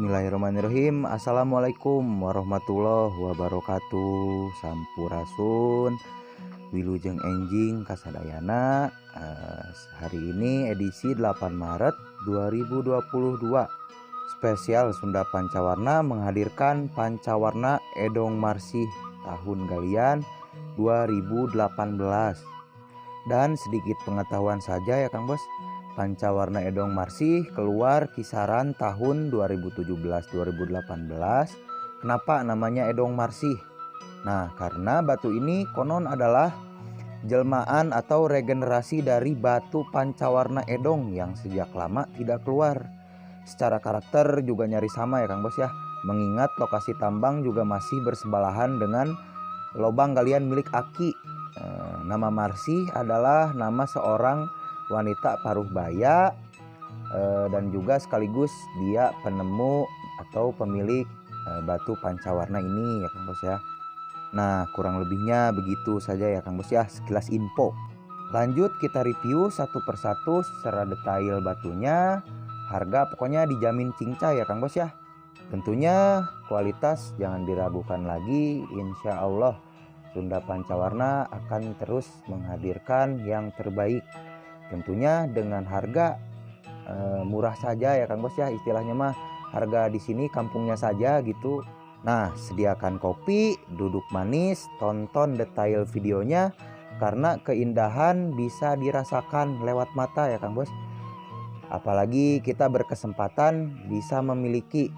Bismillahirrahmanirrahim. Assalamualaikum warahmatullahi wabarakatuh. Sampurasun wilujeng enjing kasadayana. Hari ini edisi 8 Maret 2022. Spesial Sunda Pancawarna menghadirkan Pancawarna Edong Marsih tahun galian 2018. Dan sedikit pengetahuan saja ya Kang Bos, Pancawarna Edong Marsih keluar kisaran tahun 2017-2018. Kenapa namanya Edong Marsih? Nah, karena batu ini konon adalah jelmaan atau regenerasi dari batu Pancawarna Edong yang sejak lama tidak keluar. Secara karakter juga nyaris sama ya Kang Bos ya, mengingat lokasi tambang juga masih bersebelahan dengan lobang galian milik Aki. Nama Marsih adalah nama seorang wanita paruh baya dan juga sekaligus dia penemu atau pemilik batu Pancawarna ini ya Kang Bos ya. Nah, kurang lebihnya begitu saja ya Kang Bos ya, sekilas info. Lanjut kita review satu persatu secara detail batunya. Harga pokoknya dijamin cincai ya Kang Bos ya. Tentunya kualitas jangan diragukan lagi, insya Allah Sunda Pancawarna akan terus menghadirkan yang terbaik. Tentunya dengan harga murah saja ya Kang Bos ya, istilahnya mah harga di sini kampungnya saja gitu. Nah, sediakan kopi, duduk manis, tonton detail videonya karena keindahan bisa dirasakan lewat mata ya Kang Bos. Apalagi kita berkesempatan bisa memiliki,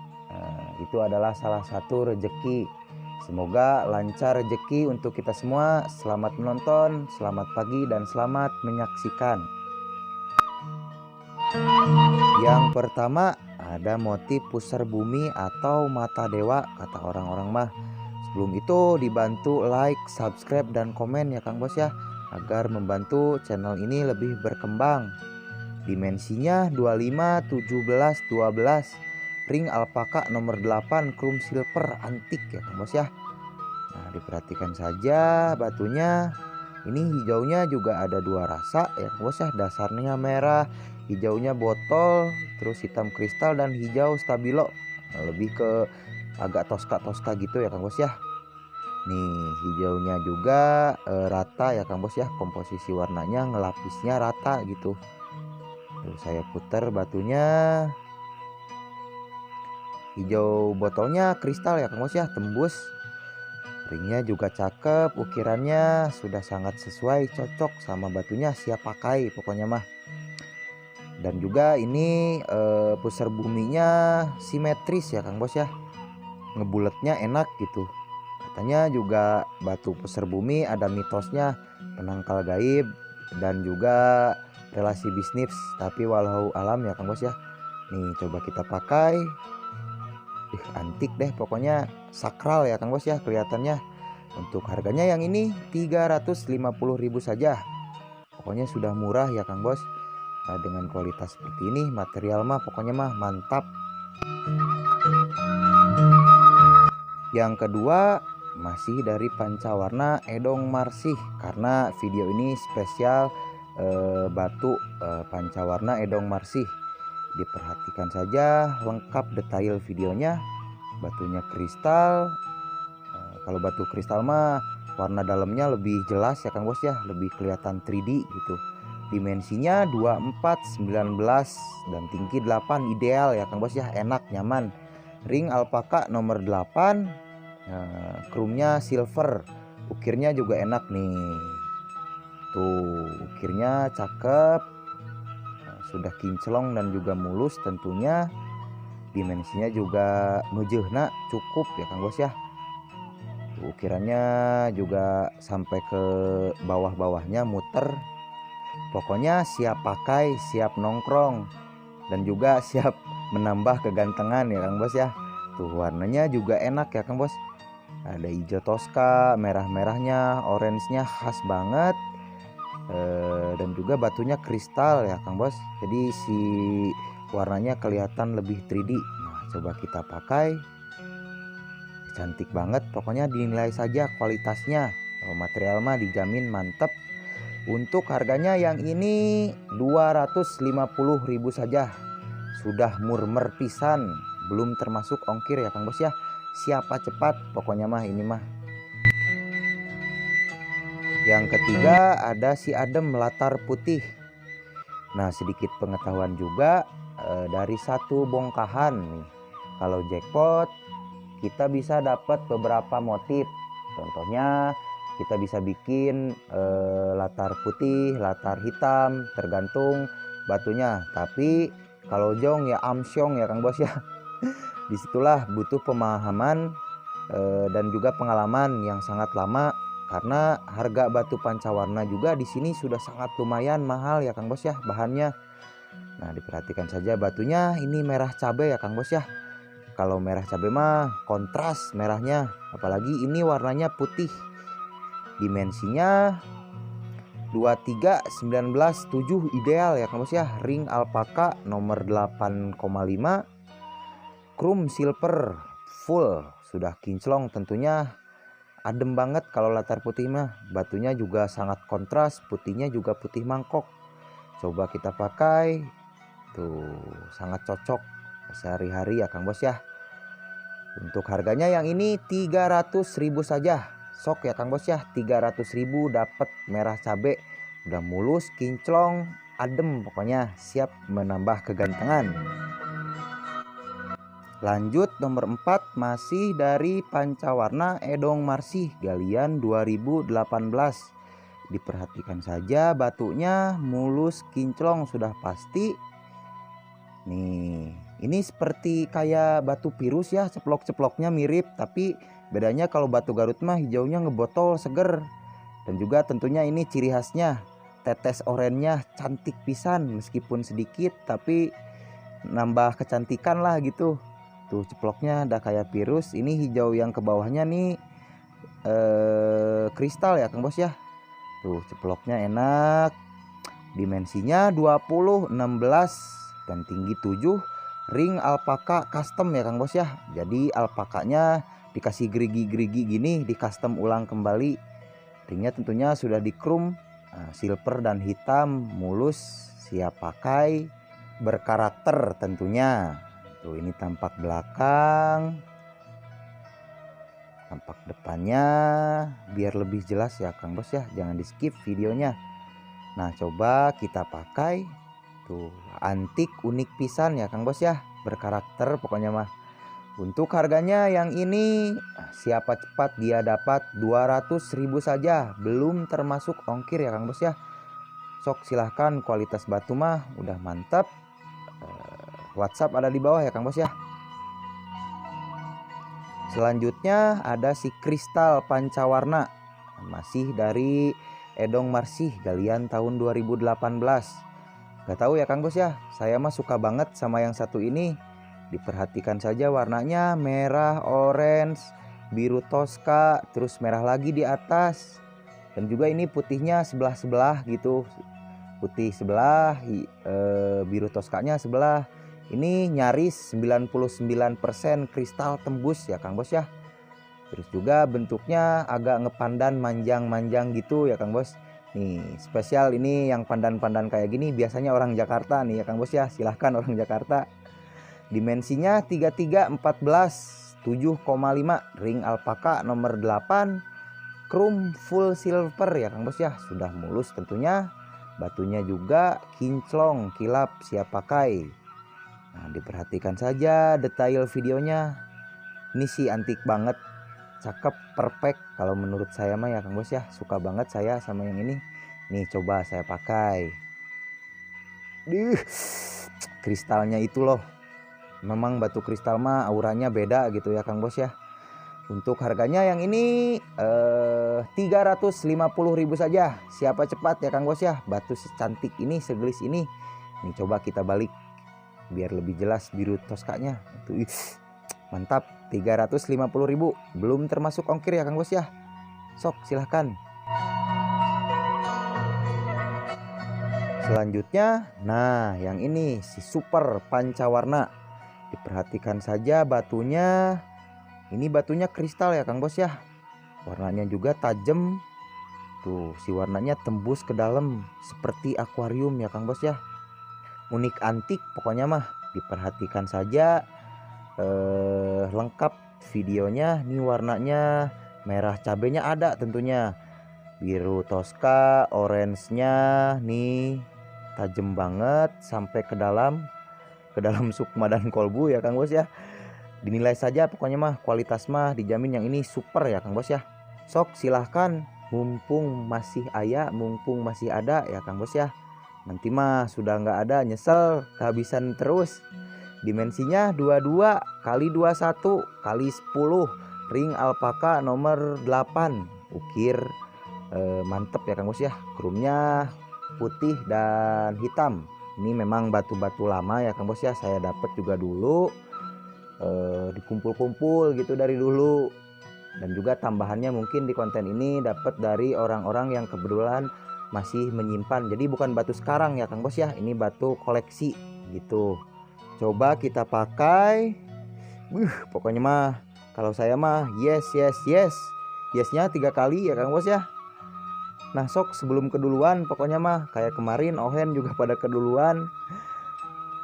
itu adalah salah satu rezeki. Semoga lancar rezeki untuk kita semua. Selamat menonton, selamat pagi dan selamat menyaksikan. Yang pertama ada motif pusar bumi atau mata dewa kata orang-orang mah. Sebelum itu dibantu like, subscribe dan komen ya Kang Bos ya, agar membantu channel ini lebih berkembang. Dimensinya 25, 17, 12. Ring alpaka nomor 8 chrome silver antik ya Kang Bos ya. Nah, diperhatikan saja batunya. Ini hijaunya juga ada dua rasa ya Kang Bos ya. Dasarnya merah, hijaunya botol, terus hitam kristal dan hijau stabilo. Nah, lebih ke agak toska-toska gitu ya Kang Bos ya. Nih, hijaunya juga rata ya Kang Bos ya. Komposisi warnanya ngelapisnya rata gitu. Terus saya putar batunya. Hijau botolnya kristal ya Kang Bos ya, tembus. Ringnya juga cakep, ukirannya sudah sangat sesuai, cocok sama batunya, siap pakai pokoknya mah. Dan juga ini pusar buminya simetris ya Kang Bos ya, ngebuletnya enak gitu. Katanya juga batu pusar bumi ada mitosnya penangkal gaib dan juga relasi bisnis, tapi walau alam ya Kang Bos ya. Nih coba kita pakai. Antik deh pokoknya, sakral ya Kang Bos ya kelihatannya. Untuk harganya yang ini 350.000 saja. Pokoknya sudah murah ya Kang Bos. Nah, dengan kualitas seperti ini material mah pokoknya mah mantap. Yang kedua masih dari Pancawarna Edong Marsih, karena video ini spesial batu Pancawarna Edong Marsih. Diperhatikan saja lengkap detail videonya. Batunya kristal. Kalau batu kristal mah warna dalamnya lebih jelas ya Kang Bos ya, lebih kelihatan 3D gitu. Dimensinya 24, 19 dan tinggi 8 ideal ya Kang Bos ya, enak nyaman. Ring alpaka nomor 8, chrome-nya silver. Ukirnya juga enak nih. Tuh, ukirnya cakep. Sudah kinclong dan juga mulus tentunya. Dimensinya juga nujehna cukup ya Kang Bos ya. Ukirannya juga sampai ke bawah-bawahnya muter. Pokoknya siap pakai, siap nongkrong dan juga siap menambah kegantengan ya Kang Bos ya. Tuh warnanya juga enak ya Kang Bos. Ada hijau toska, merah-merahnya, orange-nya khas banget. Dan juga batunya kristal ya Kang Bos, jadi si warnanya kelihatan lebih 3D. Nah, coba kita pakai, cantik banget pokoknya, dinilai saja kualitasnya. Material mah dijamin mantep. Untuk harganya yang ini 250.000 saja, sudah murmer pisan. belum termasuk ongkir ya Kang Bos ya. Siapa cepat pokoknya mah ini mah. Yang ketiga ada si adem latar putih. Nah, sedikit pengetahuan juga dari satu bongkahan nih. Kalau jackpot kita bisa dapat beberapa motif. Contohnya kita bisa bikin latar putih, latar hitam, tergantung batunya. Tapi kalau jong ya amsyong ya Kang Bos ya. Disitulah butuh pemahaman dan juga pengalaman yang sangat lama, karena harga batu pancawarna juga di sini sudah sangat lumayan mahal ya Kang Bos ya bahannya. Nah, diperhatikan saja batunya ini merah cabai ya Kang Bos ya. Kalau merah cabai mah kontras merahnya, apalagi ini warnanya putih. Dimensinya 23 19 7 ideal ya Kang Bos ya. Ring alpaka nomor 8,5, chrome silver full, sudah kinclong tentunya. Adem banget kalau latar putih mah. Batunya juga sangat kontras, putihnya juga putih mangkok. Coba kita pakai. Tuh, sangat cocok sehari-hari ya Kang Bos ya. Untuk harganya yang ini 300.000 saja. Sok ya Kang Bos ya, 300.000 dapat merah cabe. Udah mulus, kinclong, adem pokoknya, siap menambah kegantengan. Lanjut nomor 4 masih dari pancawarna Edong Marsih galian 2018. Diperhatikan saja batunya mulus kinclong sudah pasti. Nih, ini seperti kayak batu pirus ya, ceplok-ceploknya mirip, tapi bedanya kalau batu Garut mah hijaunya ngebotol seger. Dan juga tentunya ini ciri khasnya, tetes orennya cantik pisan, meskipun sedikit tapi nambah kecantikan lah gitu. Tuh ceploknya udah kayak virus. Ini hijau yang ke bawahnya nih kristal ya Kang Bos ya. Tuh ceploknya enak. Dimensinya 20 16 dan tinggi 7. Ring alpaka custom ya Kang Bos ya. Jadi alpakanya dikasih gerigi-gerigi gini, di custom ulang kembali. Ringnya tentunya sudah di chrome silver dan hitam, mulus, siap pakai, berkarakter tentunya. Tuh, ini tampak belakang, tampak depannya, biar lebih jelas ya Kang Bos ya, jangan di skip videonya. Nah, coba kita pakai. Tuh, antik unik pisan ya Kang Bos ya, berkarakter pokoknya mah. Untuk harganya yang ini siapa cepat dia dapat 200.000 saja, belum termasuk ongkir ya Kang Bos ya. Sok silahkan, kualitas batu mah udah mantap. WhatsApp ada di bawah ya Kang Bos ya. Selanjutnya ada si kristal pancawarna, masih dari Edong Marsih galian tahun 2018. Gak tahu ya Kang Bos ya, saya mah suka banget sama yang satu ini. Diperhatikan saja warnanya merah, orange, biru toska, terus merah lagi di atas. Dan juga ini putihnya sebelah-sebelah gitu. Putih sebelah, biru toskanya sebelah. Ini nyaris 99% kristal tembus ya Kang Bos ya. Terus juga bentuknya agak ngepandan manjang-manjang gitu ya Kang Bos. Nih spesial ini yang pandan-pandan kayak gini biasanya orang Jakarta nih ya Kang Bos ya. Silahkan orang Jakarta. Dimensinya 33 14 7,5. Ring alpaka nomor 8, chrome full silver ya Kang Bos ya. Sudah mulus tentunya. Batunya juga kinclong, kilap, siap pakai. Nah, diperhatikan saja detail videonya. Ini sih antik banget, cakep, perfect kalau menurut saya mah ya Kang Bos ya. Suka banget saya sama yang ini. Nih coba saya pakai. Kristalnya itu loh. Memang batu kristal mah auranya beda gitu ya Kang Bos ya. Untuk harganya yang ini 350.000 saja. Siapa cepat ya Kang Bos ya. Batu secantik ini, segelis ini. Nih coba kita balik biar lebih jelas biru toskanya. Mantap, 350.000 belum termasuk ongkir ya Kang Bos ya. Sok silahkan. Selanjutnya, nah yang ini si super pancawarna. Diperhatikan saja batunya. Ini batunya kristal ya Kang Bos ya. Warnanya juga tajam. Tuh, si warnanya tembus ke dalam seperti akuarium ya Kang Bos ya. Unik antik pokoknya mah. Diperhatikan saja lengkap videonya. Nih warnanya merah cabenya ada tentunya, biru Tosca, orange-nya nih tajam banget sampai ke dalam sukma dan kolbu ya Kang Bos ya. Dinilai saja pokoknya mah, kualitas mah dijamin yang ini super ya Kang Bos ya. Sok silahkan, mumpung masih ada ya Kang Bos ya. Nanti mah sudah nggak ada nyesel kehabisan terus. Dimensinya 22 kali 21 kali 10, ring alpaka nomor 8, ukir mantep ya Kang Bos ya. Chrome-nya putih dan hitam. Ini memang batu-batu lama ya Kang Bos ya, saya dapat juga dulu dikumpul-kumpul gitu dari dulu. Dan juga tambahannya mungkin di konten ini dapat dari orang-orang yang kebetulan masih menyimpan. Jadi bukan batu sekarang ya Kang Bos ya, ini batu koleksi gitu. Coba kita pakai. Pokoknya mah kalau saya mah yes. Yesnya 3 kali ya Kang Bos ya. Nah sok sebelum keduluan, pokoknya mah kayak kemarin Ohen juga pada keduluan.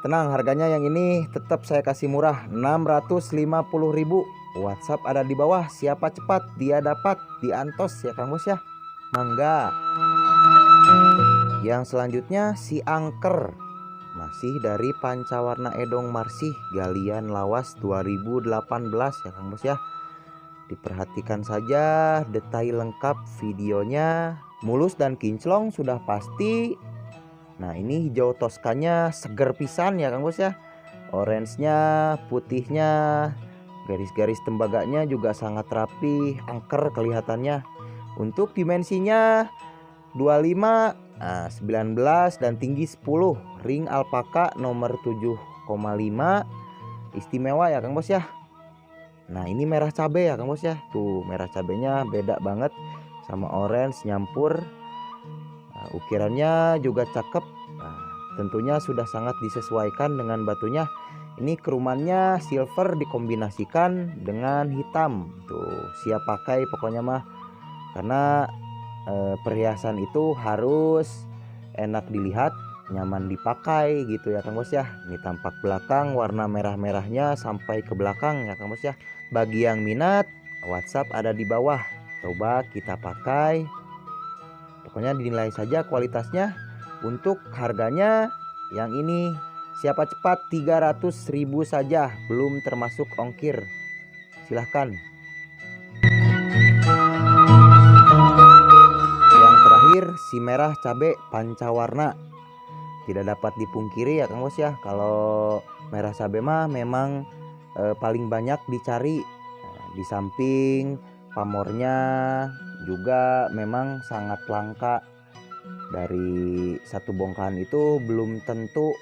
Tenang, harganya yang ini tetap saya kasih murah 650.000. WhatsApp ada di bawah, siapa cepat dia dapat di Antos ya Kang Bos ya. Mangga. Yang selanjutnya si angker, masih dari Pancawarna Edong Marsih galian lawas 2018 ya Kang Bos ya. Diperhatikan saja detail lengkap videonya, mulus dan kinclong sudah pasti. Nah ini hijau Toskanya seger pisan ya Kang Bos ya. Orange-nya, putihnya, garis-garis tembaganya juga sangat rapi, angker kelihatannya. Untuk dimensinya 25, 19 dan tinggi 10, ring alpaka nomor 7,5, istimewa ya Kang Bos ya. Nah ini merah cabe ya Kang Bos ya. Tuh merah cabenya beda banget sama orange nyampur. Ukirannya juga cakep. Nah, tentunya sudah sangat disesuaikan dengan batunya. Ini kerumannya silver dikombinasikan dengan hitam. Tuh siap pakai pokoknya mah. Karena perhiasan itu harus enak dilihat, nyaman dipakai gitu ya Kang Bos ya. Ini tampak belakang warna merah-merahnya sampai ke belakang ya Kang Bos ya. Bagi yang minat, WhatsApp ada di bawah. Coba kita pakai. Pokoknya dinilai saja kualitasnya. Untuk harganya yang ini siapa cepat 300.000 saja, belum termasuk ongkir. Silahkan. Yang terakhir si merah cabe Pancawarna. Tidak dapat dipungkiri ya Kang Bos ya, kalau merah cabe mah memang paling banyak dicari. Di samping pamornya juga memang sangat langka. Dari satu bongkahan itu belum tentu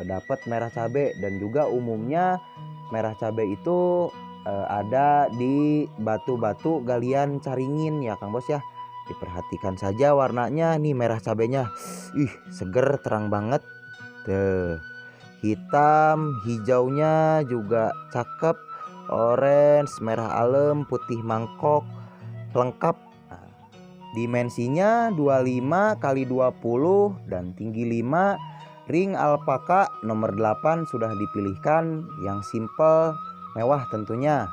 dapat merah cabe. Dan juga umumnya merah cabe itu ada di batu-batu galian caringin ya Kang Bos ya. Diperhatikan saja warnanya nih, merah cabenya seger terang banget. Tuh hitam, hijaunya juga cakep, orange, merah alem, putih mangkok, lengkap. Dimensinya 25 kali 20 dan tinggi 5, ring alpaka nomor 8 sudah dipilihkan, yang simple mewah tentunya.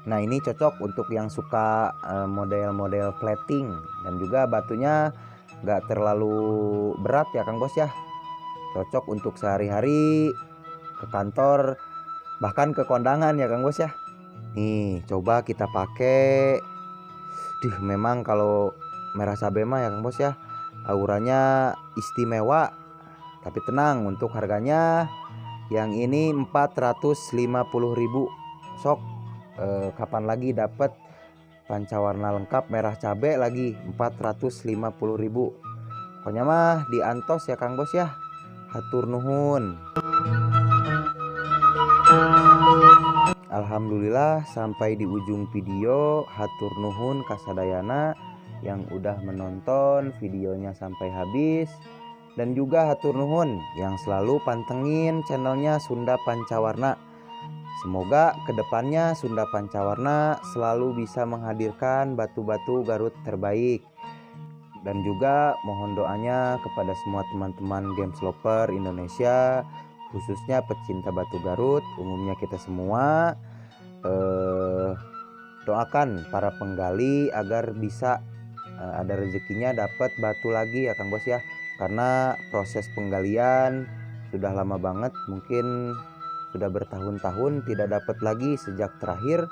Nah ini cocok untuk yang suka model-model plating, dan juga batunya gak terlalu berat ya Kang Bos ya. Cocok untuk sehari-hari, ke kantor, bahkan ke kondangan ya Kang Bos ya. Nih coba kita pakai. Memang kalau merah cabe mah ya Kang Bos ya, auranya istimewa. Tapi tenang, untuk harganya yang ini 450.000. Sok kapan lagi dapat Pancawarna lengkap merah cabe lagi 450.000. Pokoknya mah di Antos ya Kang Bos ya. Hatur nuhun. Alhamdulillah sampai di ujung video. Hatur nuhun kasadayana yang udah menonton videonya sampai habis. Dan juga hatur nuhun yang selalu pantengin channelnya Sunda Pancawarna. Semoga kedepannya Sunda Pancawarna selalu bisa menghadirkan batu-batu Garut terbaik. Dan juga mohon doanya kepada semua teman-teman games lover Indonesia, khususnya pecinta batu Garut, umumnya kita semua doakan para penggali agar bisa ada rezekinya dapat batu lagi ya Kang Bos ya, karena proses penggalian sudah lama banget, mungkin sudah bertahun-tahun tidak dapat lagi sejak terakhir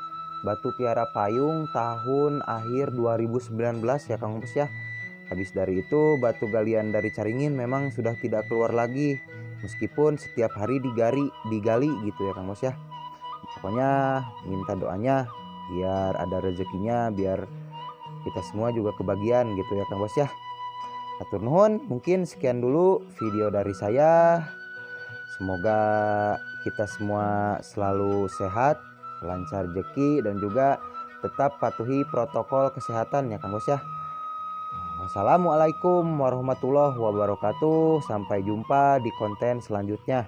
batu Kiara Payung tahun akhir 2019 ya Kang Bos ya. Habis dari itu batu galian dari Caringin memang sudah tidak keluar lagi, meskipun setiap hari digali gitu ya Kang Bos ya. Pokoknya minta doanya biar ada rezekinya, biar kita semua juga kebagian gitu ya Kang Bos ya. Atur nuhun, mungkin sekian dulu video dari saya. Semoga kita semua selalu sehat, lancar rezeki, dan juga tetap patuhi protokol kesehatan ya Kang Bos ya. Wassalamualaikum warahmatullahi wabarakatuh. Sampai jumpa di konten selanjutnya.